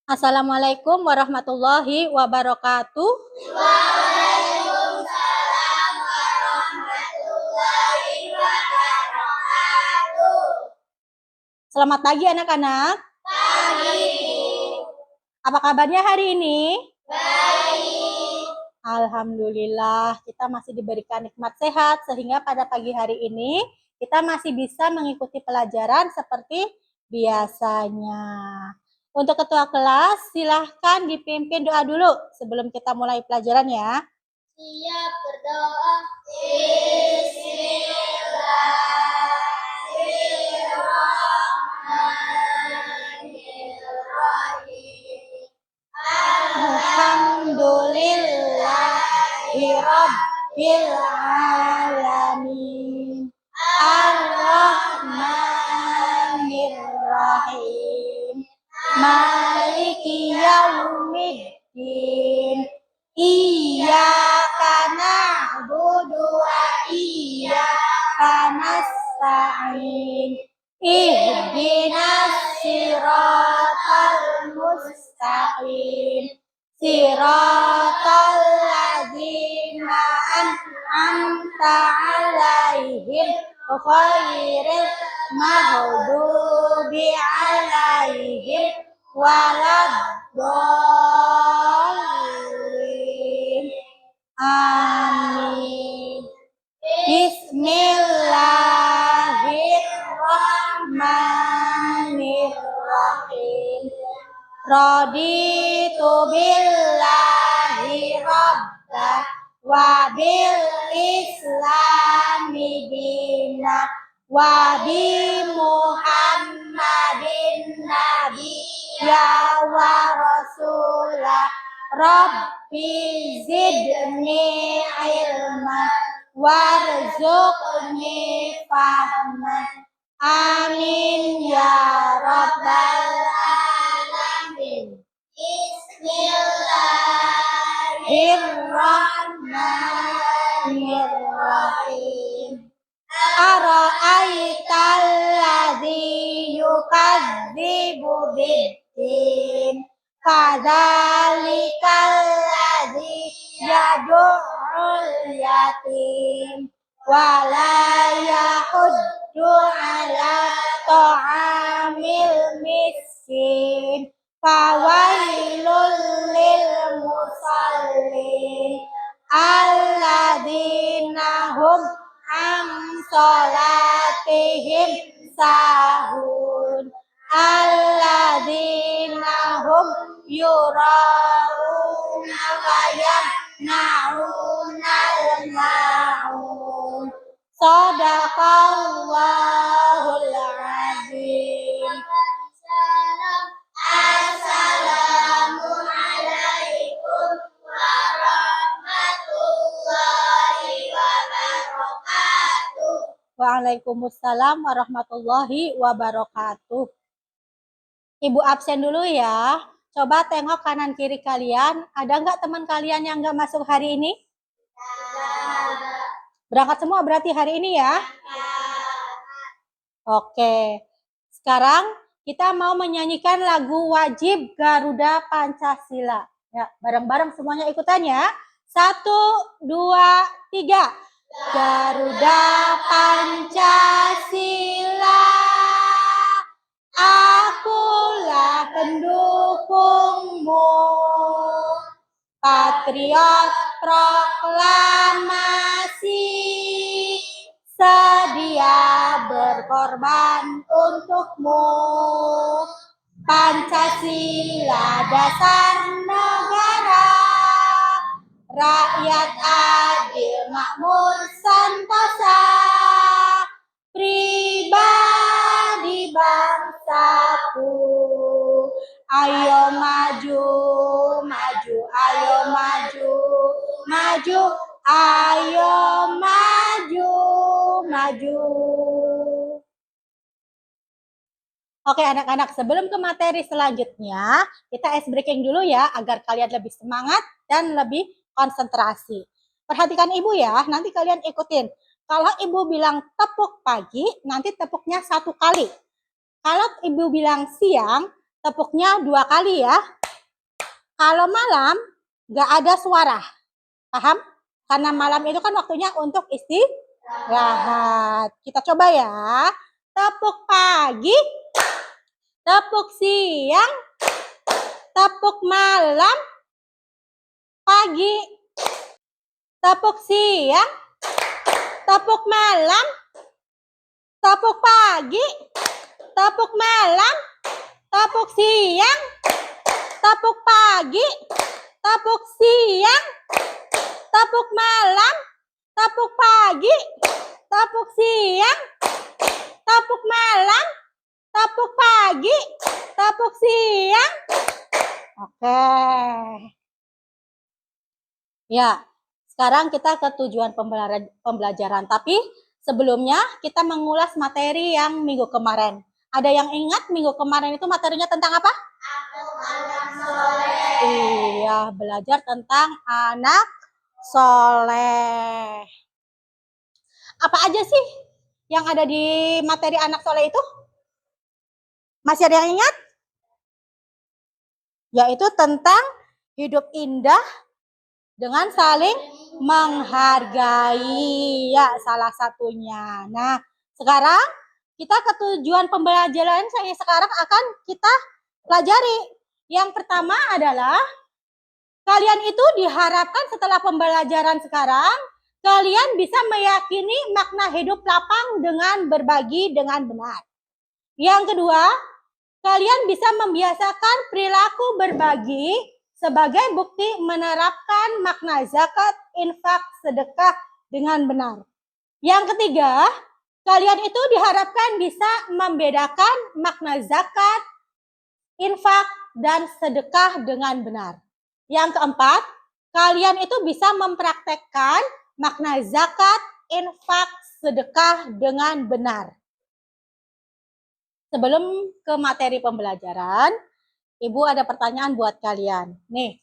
Assalamualaikum warahmatullahi wabarakatuh. Waalaikumsalam warahmatullahi wabarakatuh. Selamat pagi anak-anak. Pagi. Apa kabarnya hari ini? Baik. Alhamdulillah, kita masih diberikan nikmat sehat sehingga pada pagi hari ini kita masih bisa mengikuti pelajaran seperti biasanya. Untuk ketua kelas, silahkan dipimpin doa dulu sebelum kita mulai pelajaran ya. Siap berdoa. Bismillahirrahmanirrahim. Alhamdulillahi Rabbil Alamin. Ar-Rahmanir-Rahim. Maliki Yaumiddin. Iyyaka na'budu wa iyyaka nasta'in. Ihdinas siratal mustaqim. Siratal ladzina an'amta 'alaihim ghairil maghdubi 'alaihim waladdallin. Amin. Bismillahirrahmanirrahim. Raditu billahi rabba wa bil islami dina wa bi Muhammadin nabiyya wa rasulah. Rabbi zidni ilman warzuqni fahman. Amin ya rabbal alamin. Bismillahirrahmanirrahim. Ara'aital ladzi yukadzibu biddin. Fadzalikal ladzi yad'ul yatim wa la yahuddu ala ta'amil miskin. Fawailul lil musallin alladzina hum an salatihim sahun alladzina hum yura'una wa yamna'unal ma'un. Shadaqallahul azim. Assalamualaikum warahmatullahi wabarakatuh. Waalaikumsalam warahmatullahi wabarakatuh. Ibu absen dulu ya. Coba tengok kanan kiri kalian. Ada nggak teman kalian yang nggak masuk hari ini? Berangkat semua berarti hari ini ya? Oke. Sekarang kita mau menyanyikan lagu wajib Garuda Pancasila. Ya, bareng-bareng semuanya ikutan ya. 1, 2, 3. Garuda Pancasila, akulah pendukungmu. Patriot proklamasi, sedia berkorban untukmu. Pancasila dasar negara, rakyat adil makmur sentosa, pribadi bangsaku. Ayo maju, maju, ayo maju, maju, ayo maju, maju. Oke anak-anak, sebelum ke materi selanjutnya, kita ice breaking dulu ya, agar kalian lebih semangat dan lebih konsentrasi. Perhatikan ibu ya, nanti kalian ikutin. Kalau ibu bilang tepuk pagi, nanti tepuknya 1 kali. Kalau ibu bilang siang, tepuknya 2 kali ya. Kalau malam nggak ada suara, paham? Karena malam itu kan waktunya untuk istirahat. Kita coba ya. Tepuk pagi, tepuk siang, tepuk malam, pagi, tepuk siang, tepuk malam, tepuk pagi, tepuk malam, tepuk siang, tepuk pagi, tepuk siang, tepuk malam, tepuk pagi, tepuk siang, tepuk malam, tepuk pagi, tepuk siang. Oke. Ya, sekarang kita ke tujuan pembelajaran. Tapi sebelumnya kita mengulas materi yang minggu kemarin. Ada yang ingat minggu kemarin itu materinya tentang apa? Anak soleh. Iya, belajar tentang anak soleh. Apa aja sih yang ada di materi anak soleh itu? Masih ada yang ingat? Yaitu tentang hidup indah dengan saling menghargai. Ya, salah satunya. Nah, sekarang kita ke tujuan pembelajaran sekarang akan kita pelajari. Yang pertama adalah kalian itu diharapkan setelah pembelajaran sekarang, kalian bisa meyakini makna hidup lapang dengan berbagi dengan benar. Yang kedua, kalian bisa membiasakan perilaku berbagi sebagai bukti menerapkan makna zakat, infak, sedekah dengan benar. Yang ketiga, kalian itu diharapkan bisa membedakan makna zakat, infak, dan sedekah dengan benar. Yang keempat, kalian itu bisa mempraktekkan makna zakat, infak, sedekah dengan benar. Sebelum ke materi pembelajaran, Ibu ada pertanyaan buat kalian. Nih,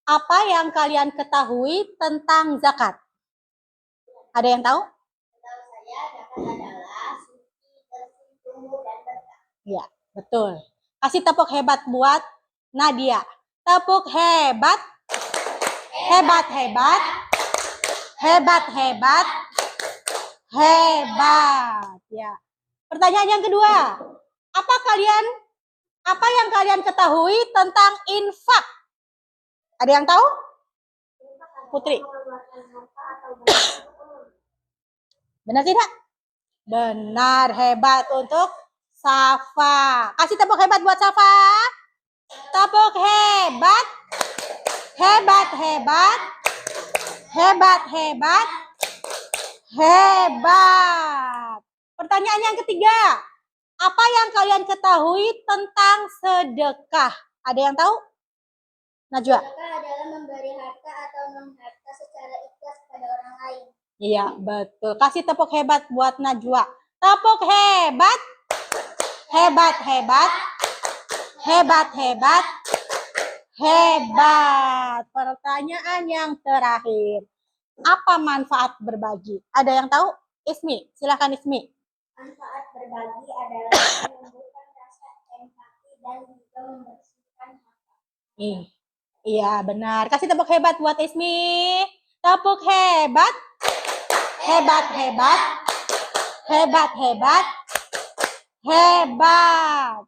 apa yang kalian ketahui tentang zakat? Ada yang tahu? Setahu saya zakat adalah suci, bersih, tumbuh, dan berkah. Ya, betul. Kasih tepuk hebat buat Nadia. Tepuk hebat. Hebat, hebat. Hebat, hebat. Hebat. Ya. Pertanyaan yang kedua. Apa yang kalian ketahui tentang infak? Ada yang tahu? Putri. Benar tidak? Benar, hebat untuk Safa. Kasih tepuk hebat buat Safa. Tepuk hebat. Hebat, hebat. Hebat, hebat. Hebat. Pertanyaan yang ketiga. Apa yang kalian ketahui tentang sedekah? Ada yang tahu? Najwa. Sedekah adalah memberi harta atau non-harta secara ikhlas kepada orang lain. Iya, betul. Kasih tepuk hebat buat Najwa. Tepuk hebat. Hebat, hebat. Hebat, hebat. Hebat. Pertanyaan yang terakhir. Apa manfaat berbagi? Ada yang tahu? Ismi, silakan Ismi. Manfaat berbagi adalah menumbuhkan rasa empati dan juga membersihkan hati. Iya, benar. Kasih tepuk hebat buat Ismi. Tepuk hebat. Hebat, hebat. Hebat, hebat. Hebat.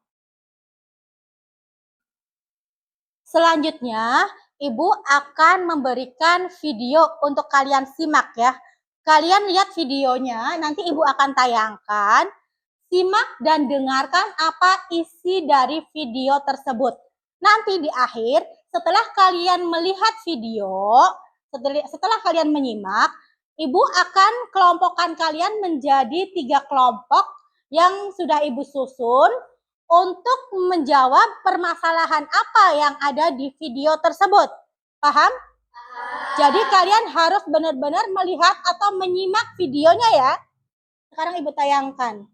Selanjutnya, Ibu akan memberikan video untuk kalian simak ya. Kalian lihat videonya, nanti Ibu akan tayangkan. Simak dan dengarkan apa isi dari video tersebut. Nanti di akhir, setelah kalian melihat video, setelah kalian menyimak, Ibu akan kelompokkan kalian menjadi 3 kelompok yang sudah Ibu susun untuk menjawab permasalahan apa yang ada di video tersebut. Paham? Jadi kalian harus benar-benar melihat atau menyimak videonya ya. Sekarang Ibu tayangkan.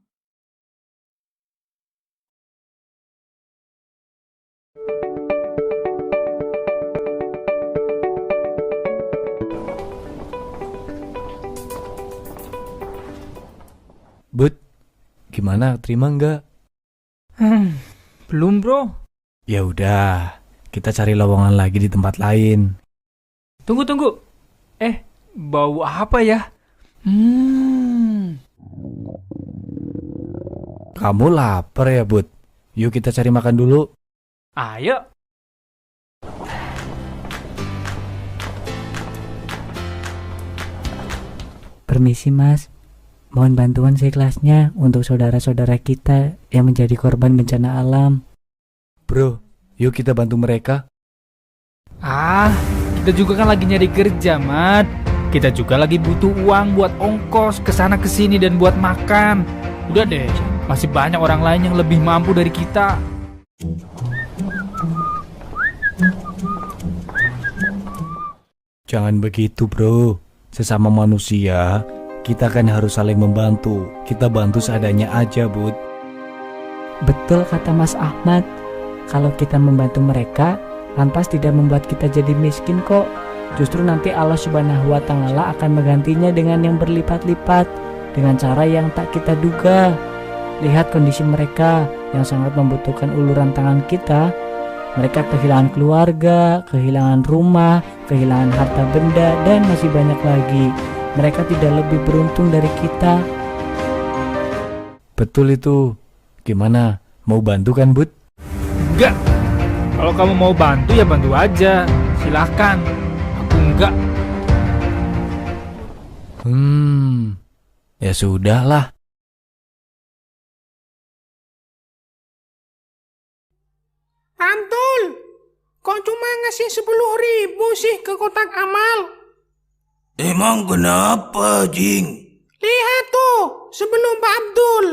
Bud, gimana? Terima nggak? Belum bro, Ya udah, kita cari lowongan lagi di tempat lain. Tunggu. Bau apa ya? Kamu lapar ya, Bud? Yuk kita cari makan dulu. Ayo. Permisi mas, mohon bantuan sekelasnya untuk saudara-saudara kita yang menjadi korban bencana alam. Bro, yuk kita bantu mereka. Kita juga kan lagi nyari kerja, Mat. Kita juga lagi butuh uang buat ongkos kesana kesini dan buat makan. Udah deh, masih banyak orang lain yang lebih mampu dari kita. Jangan begitu, bro. Sesama manusia, kita kan harus saling membantu. Kita bantu seadanya aja, Bud. Betul kata Mas Ahmad, kalau kita membantu mereka, lantas tidak membuat kita jadi miskin kok. Justru nanti Allah Subhanahu wa Ta'ala akan menggantinya dengan yang berlipat-lipat, dengan cara yang tak kita duga. Lihat kondisi mereka yang sangat membutuhkan uluran tangan kita. Mereka kehilangan keluarga, kehilangan rumah, kehilangan harta benda, dan masih banyak lagi. Mereka tidak lebih beruntung dari kita. Betul itu. Gimana? Mau bantu kan, Bud? Enggak. Kalau kamu mau bantu ya bantu aja. Silahkan. Aku enggak. Ya sudahlah. Abdul, kok cuma ngasih 10.000 sih ke kotak amal? Emang kenapa, Jing? Lihat tuh, sebelum Pak Abdul,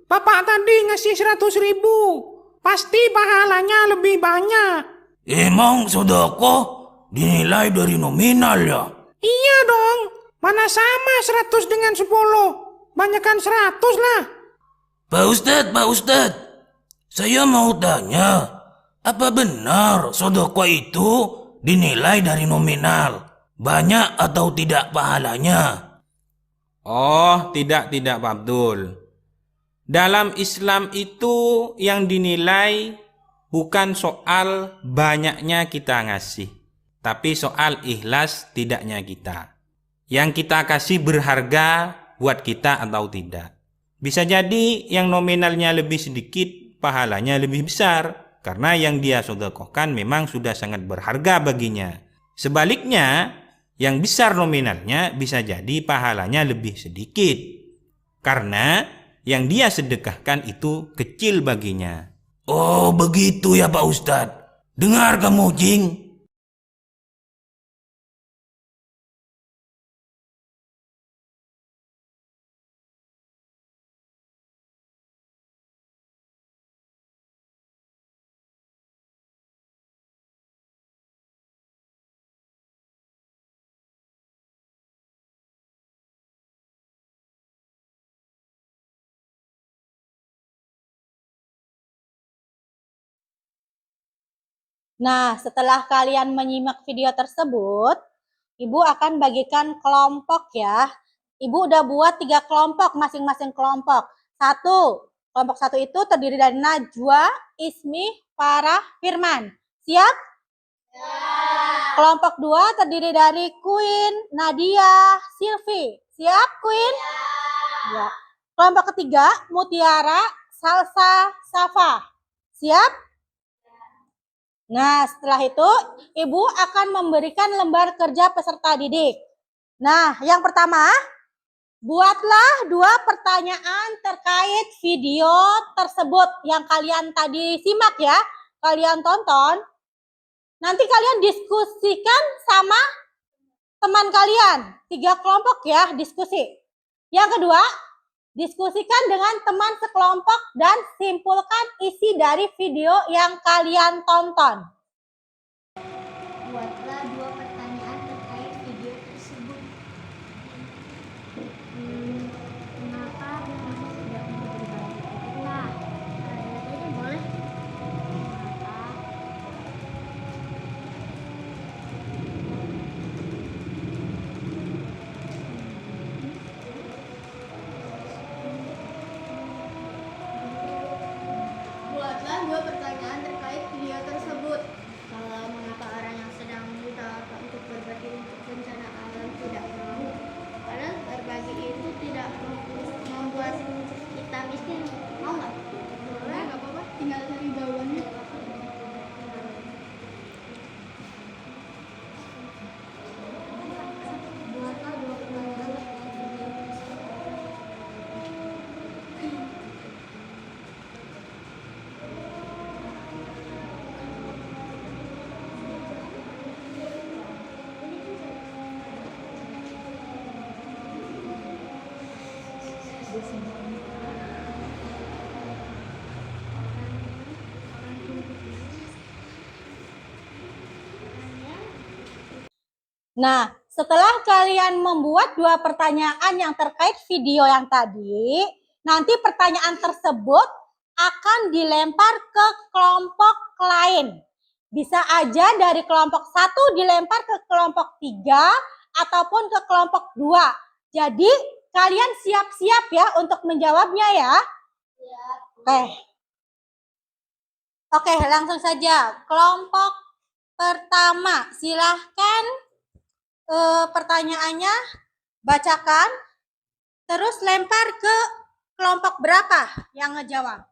Bapak tadi ngasih 100.000. Pasti pahalanya lebih banyak. Emang sedekah dinilai dari nominal ya? Iya dong, mana sama 100 dengan 10? Banyakan 100 lah. Pak Ustadz, saya mau tanya, apa benar sedekah itu dinilai dari nominal? Banyak atau tidak pahalanya? Oh, tidak Pak Abdul. Dalam Islam itu yang dinilai bukan soal banyaknya kita ngasih, tapi soal ikhlas tidaknya kita. Yang kita kasih berharga buat kita atau tidak. Bisa jadi yang nominalnya lebih sedikit, pahalanya lebih besar. Karena yang dia sedekahkan memang sudah sangat berharga baginya. Sebaliknya, yang besar nominalnya bisa jadi pahalanya lebih sedikit. Karena yang dia sedekahkan itu kecil baginya. Oh, begitu ya Pak Ustadz. Dengar kamu, Jing. Nah, setelah kalian menyimak video tersebut, Ibu akan bagikan kelompok ya. Ibu udah buat 3 kelompok, masing-masing kelompok. Kelompok 1 itu terdiri dari Najwa, Ismi, Farah, Firman. Siap? Ya. Kelompok 2 terdiri dari Queen, Nadia, Silvi. Siap, Queen? Ya. Kelompok ketiga, Mutiara, Salsa, Safa. Siap? Nah, setelah itu, Ibu akan memberikan lembar kerja peserta didik. Nah, yang pertama, buatlah 2 pertanyaan terkait video tersebut yang kalian tadi simak ya, kalian tonton. Nanti kalian diskusikan sama teman kalian, 3 kelompok ya, diskusi. Yang kedua, diskusikan dengan teman sekelompok dan simpulkan isi dari video yang kalian tonton. Buatlah 2 pertanyaan terkait video tersebut. Kenapa Bunda tidak mau berbagi cerita? Ini boleh. Kenapa? Buatlah 2 pertanyaan terkait video Nah, setelah kalian membuat 2 pertanyaan yang terkait video yang tadi, nanti pertanyaan tersebut akan dilempar ke kelompok lain. Bisa aja dari kelompok 1 dilempar ke kelompok 3 ataupun ke kelompok 2. Jadi, kalian siap-siap ya untuk menjawabnya ya. Oke, langsung saja. Kelompok pertama, silahkan pertanyaannya bacakan, terus lempar ke kelompok berapa yang ngejawab.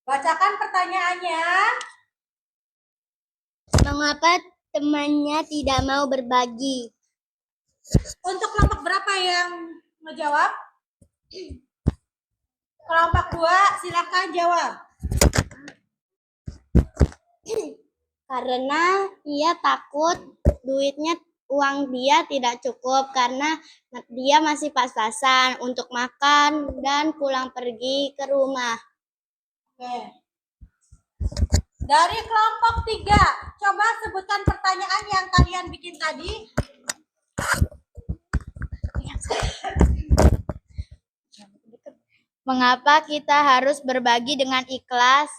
Bacakan pertanyaannya. Mengapa temannya tidak mau berbagi? Untuk kelompok berapa yang ngejawab? Kelompok 2, silahkan jawab. Karena ia takut uang dia tidak cukup karena dia masih pas-pasan untuk makan dan pulang pergi ke rumah. Oke. Dari kelompok 3, coba sebutkan pertanyaan yang kalian bikin tadi. Mengapa kita harus berbagi dengan ikhlas?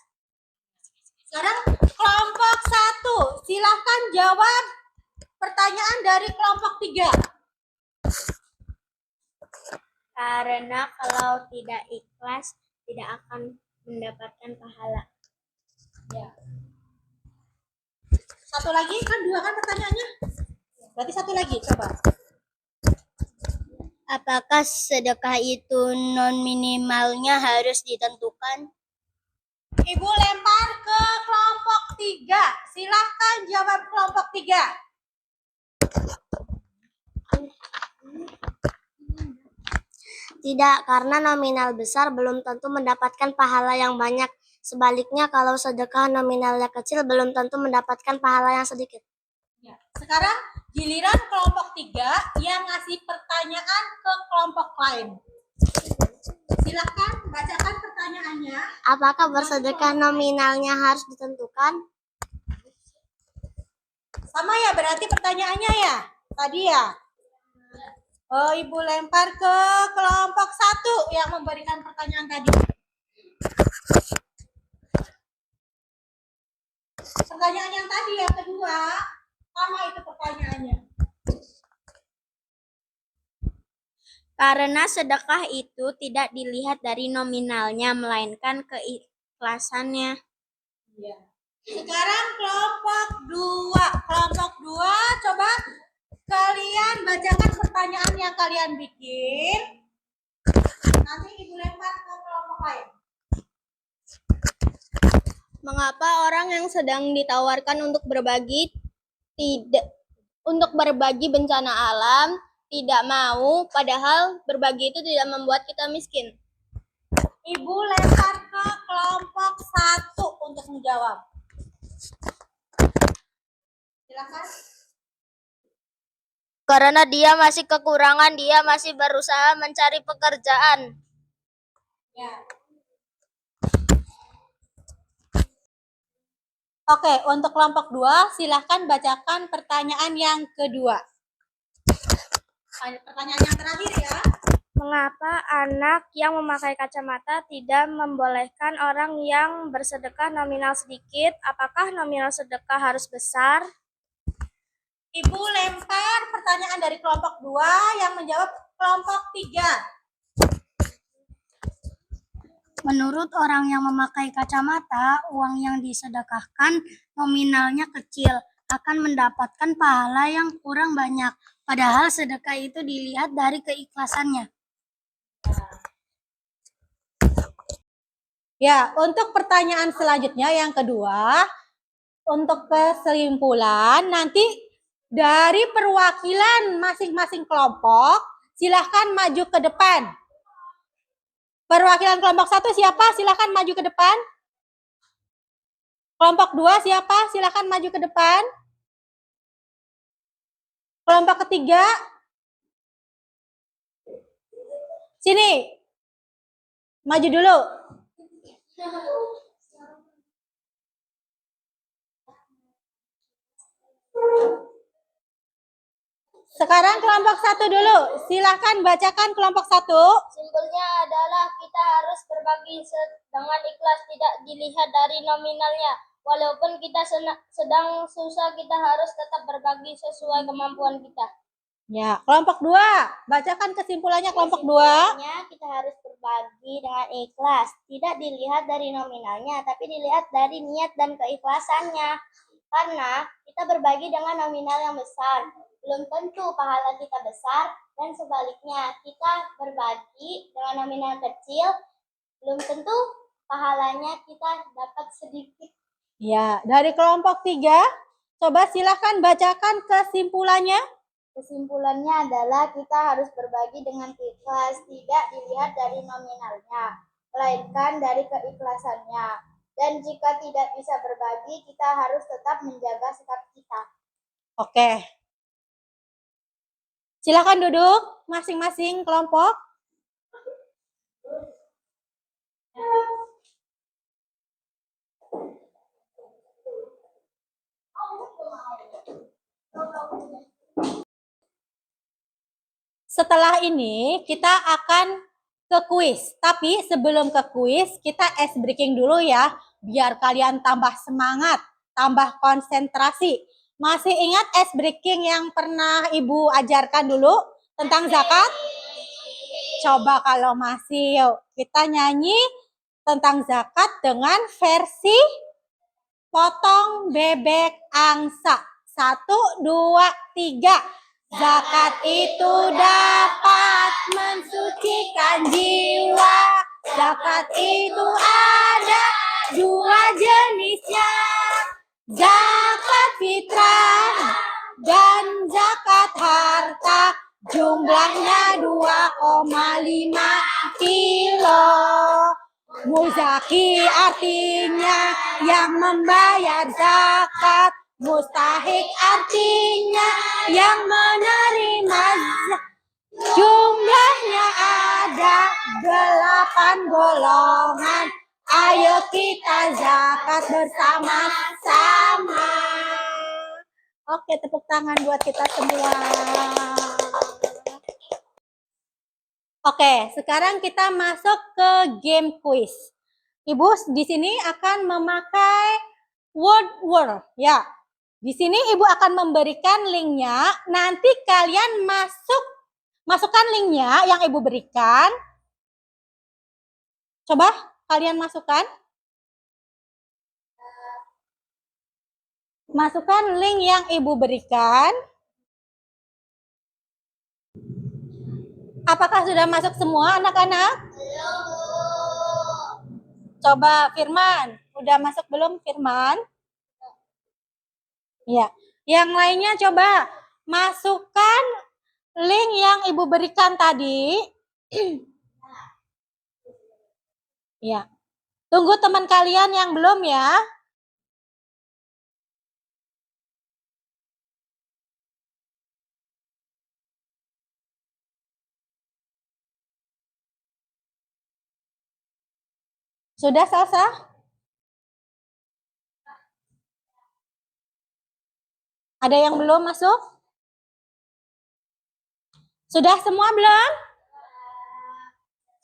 Sekarang kelompok 1, silahkan jawab pertanyaan dari kelompok 3. Karena kalau tidak ikhlas tidak akan mendapatkan pahala. Ya. Satu lagi, kan 2 kan pertanyaannya. Berarti 1 lagi, coba. Apakah sedekah itu non minimalnya harus ditentukan? Ibu lempar ke kelompok 3. Silahkan jawab kelompok 3. Tidak, karena nominal besar belum tentu mendapatkan pahala yang banyak. Sebaliknya, kalau sedekah nominalnya kecil belum tentu mendapatkan pahala yang sedikit. Ya. Sekarang giliran kelompok 3 yang ngasih pertanyaan ke kelompok lain. Silahkan bacakan pertanyaannya. Apakah bersedekah nominalnya harus ditentukan? Sama ya, berarti pertanyaannya ya tadi ya. Oh, Ibu lempar ke kelompok 1 yang memberikan pertanyaan tadi. Pertanyaan yang tadi yang kedua, sama itu pertanyaannya. Karena sedekah itu tidak dilihat dari nominalnya, melainkan keikhlasannya. Ya. Sekarang kelompok 2. Kelompok 2, coba kalian bacakan pertanyaan yang kalian bikin. Nanti Ibu lempar ke kelompok lain. Mengapa orang yang sedang ditawarkan untuk berbagi bencana alam tidak mau, padahal berbagi itu tidak membuat kita miskin? Ibu lempar ke kelompok 1 untuk menjawab. Silakan. Karena dia masih kekurangan, dia masih berusaha mencari pekerjaan. Ya. Oke, untuk kelompok 2, silahkan bacakan pertanyaan yang kedua. Pertanyaan yang terakhir ya. Mengapa anak yang memakai kacamata tidak membolehkan orang yang bersedekah nominal sedikit? Apakah nominal sedekah harus besar? Ibu lempar pertanyaan dari kelompok 2 yang menjawab kelompok 3. Menurut orang yang memakai kacamata, uang yang disedekahkan nominalnya kecil akan mendapatkan pahala yang kurang banyak. Padahal sedekah itu dilihat dari keikhlasannya. Ya, untuk pertanyaan selanjutnya yang kedua, untuk kesimpulan nanti dari perwakilan masing-masing kelompok, silahkan maju ke depan. Perwakilan kelompok 1 siapa? Silahkan maju ke depan. Kelompok 2 siapa? Silahkan maju ke depan. Kelompok ketiga, sini, maju dulu. Sekarang kelompok 1 dulu. Silahkan bacakan kelompok 1. Simpelnya adalah kita harus berbagi dengan ikhlas, tidak dilihat dari nominalnya. Walaupun kita sedang susah, kita harus tetap berbagi sesuai kemampuan kita. Ya, kelompok 2. Bacakan kesimpulannya kelompok 2. Kita harus berbagi dengan ikhlas, tidak dilihat dari nominalnya, tapi dilihat dari niat dan keikhlasannya. Karena kita berbagi dengan nominal yang besar, belum tentu pahala kita besar, dan sebaliknya kita berbagi dengan nominal kecil, belum tentu pahalanya kita dapat sedikit. Ya, dari kelompok 3, coba silahkan bacakan kesimpulannya. Kesimpulannya adalah kita harus berbagi dengan ikhlas, tidak dilihat dari nominalnya, melainkan dari keikhlasannya. Dan jika tidak bisa berbagi, kita harus tetap menjaga sikap kita. Oke. Silahkan duduk masing-masing kelompok. Setelah ini kita akan ke kuis. Tapi sebelum ke kuis, kita ice breaking dulu ya, biar kalian tambah semangat, tambah konsentrasi. Masih ingat ice breaking yang pernah Ibu ajarkan dulu tentang zakat? Coba kalau masih, yuk kita nyanyi tentang zakat dengan versi potong bebek angsa. 1, 2, 3. Zakat itu dapat mensucikan jiwa. Zakat itu ada 2 jenisnya. Zakat fitrah dan zakat harta. Jumlahnya 2,5 kilo. Muzaki artinya yang membayar zakat. Mustahik artinya yang menerima zakat. Jumlahnya ada 8 golongan. Ayo kita zakat bersama-sama. Oke, tepuk tangan buat kita semua. Oke, sekarang kita masuk ke game quiz. Ibu di sini akan memakai word ya. Di sini Ibu akan memberikan linknya. Nanti kalian masukkan linknya yang Ibu berikan. Coba kalian masukkan. Masukkan link yang Ibu berikan. Apakah sudah masuk semua anak-anak? Coba Firman, udah masuk belum Firman? Ya, yang lainnya coba masukkan link yang Ibu berikan tadi. Ya, tunggu teman kalian yang belum ya. Sudah selesai? Ada yang belum masuk? Sudah semua belum?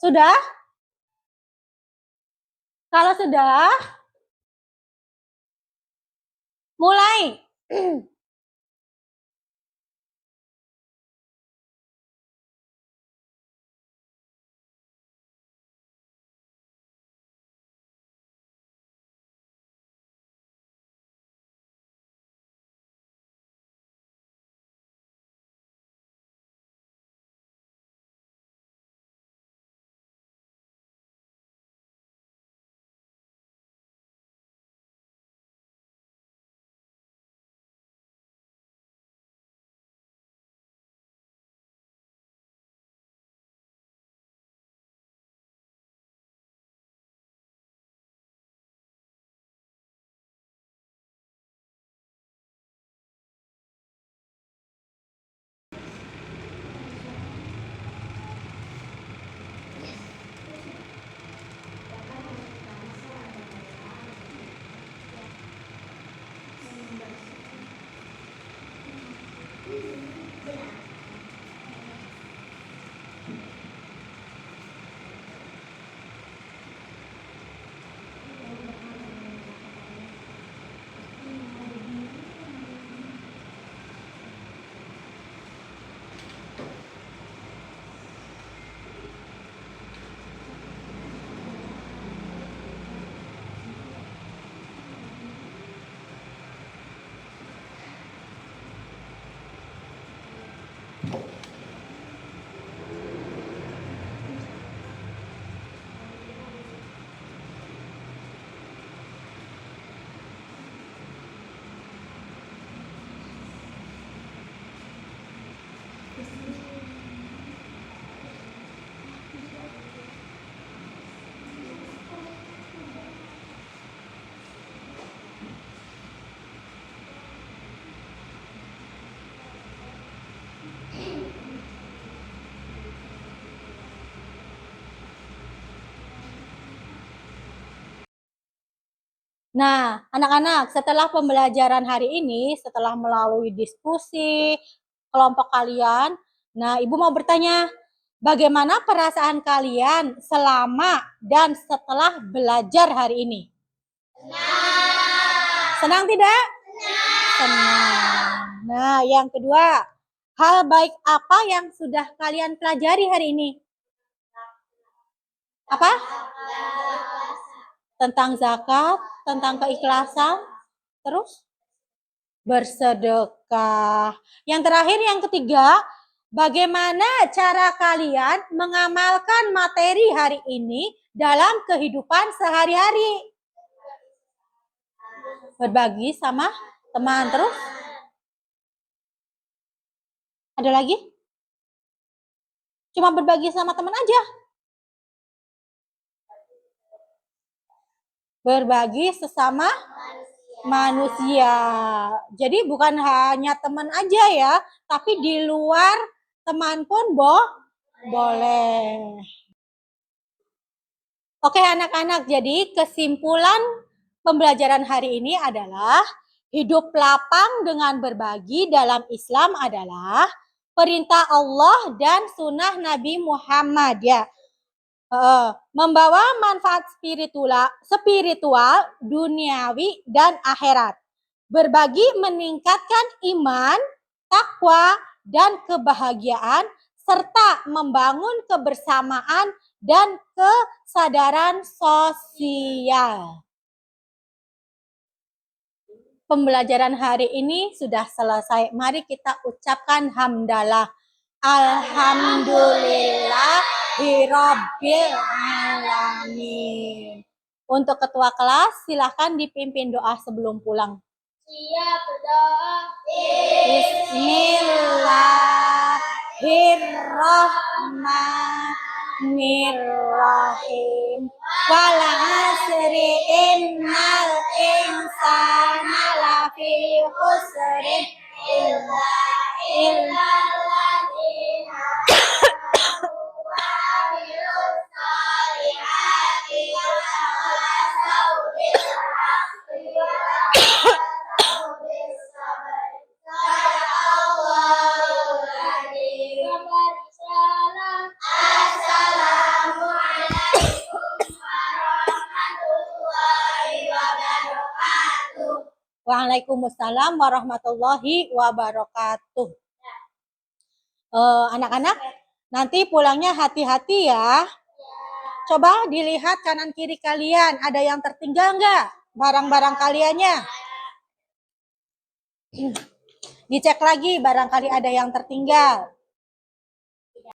Sudah? Kalau sudah, mulai. Nah, anak-anak, setelah pembelajaran hari ini, setelah melalui diskusi kelompok kalian, nah Ibu mau bertanya, bagaimana perasaan kalian selama dan setelah belajar hari ini? Senang tidak? Senang. Nah, yang kedua, hal baik apa yang sudah kalian pelajari hari ini? Apa? Tentang zakat, tentang keikhlasan, terus bersedekah. Yang terakhir, yang ketiga, bagaimana cara kalian mengamalkan materi hari ini dalam kehidupan sehari-hari? Berbagi sama teman. Terus ada lagi? Cuma berbagi sama teman aja. Berbagi sesama manusia. Jadi bukan hanya teman aja ya, tapi di luar teman pun boleh. Oke anak-anak, jadi kesimpulan pembelajaran hari ini adalah hidup lapang dengan berbagi dalam Islam adalah perintah Allah dan sunnah Nabi Muhammad ya. Membawa manfaat spiritual, duniawi, dan akhirat. Berbagi meningkatkan iman, takwa, dan kebahagiaan, serta membangun kebersamaan dan kesadaran sosial. Pembelajaran hari ini sudah selesai. Mari kita ucapkan hamdalah. Alhamdulillah Birabbil alamin. Untuk ketua kelas, silahkan dipimpin doa sebelum pulang. Siap berdoa. Bismillahirrahmanirrahim. Wal asri innal insana lafi khusrin illa Waalaikumsalam warahmatullahi wabarakatuh. Anak-anak, nanti pulangnya hati-hati ya. Coba dilihat kanan kiri kalian, ada yang tertinggal nggak barang-barang kaliannya? Dicek lagi barangkali ada yang tertinggal.